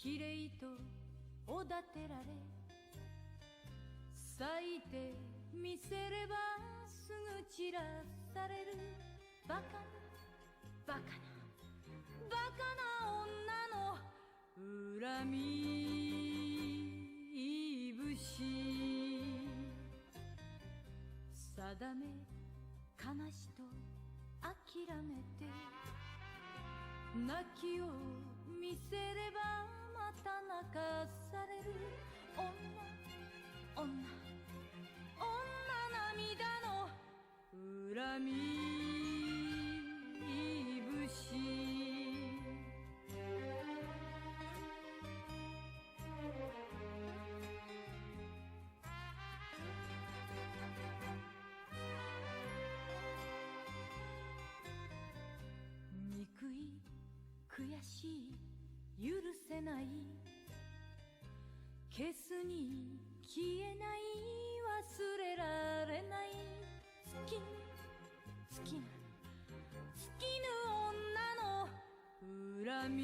きれいとおだてられ、咲いてみせればすぐ散らされる。バカなバカなバカな女の恨み節。定め悲しと諦めて、泣きを見せればまた泣かされる。女女女涙の恨み節。憎い悔しい許せない、消すに消えない忘れられない。好き好きな尽きぬ女の恨み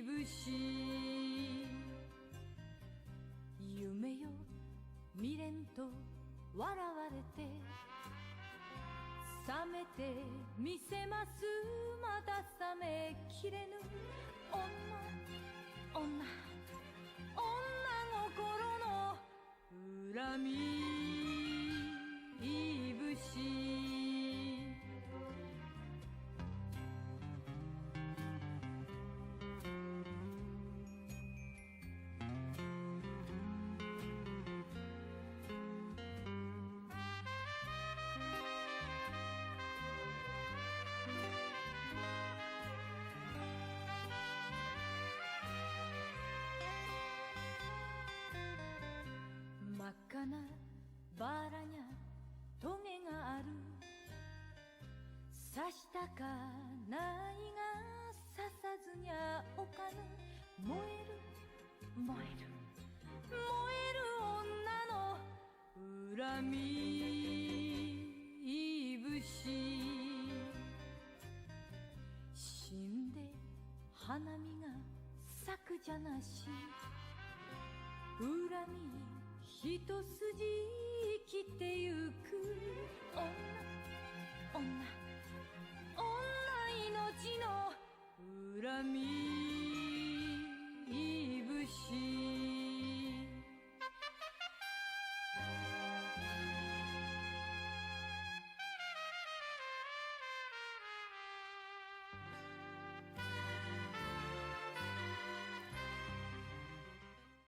節。夢よ未練と笑われて、冷めてみせますまだ冷めきれぬ。女女女心の恨み節。真っ赤なバラにゃトゲがある。刺したかないが刺さずにゃおかぬ。燃える燃える燃える女の恨み節。死んで花見が咲くじゃなし、恨み一筋生きてゆく。女女女命の恨み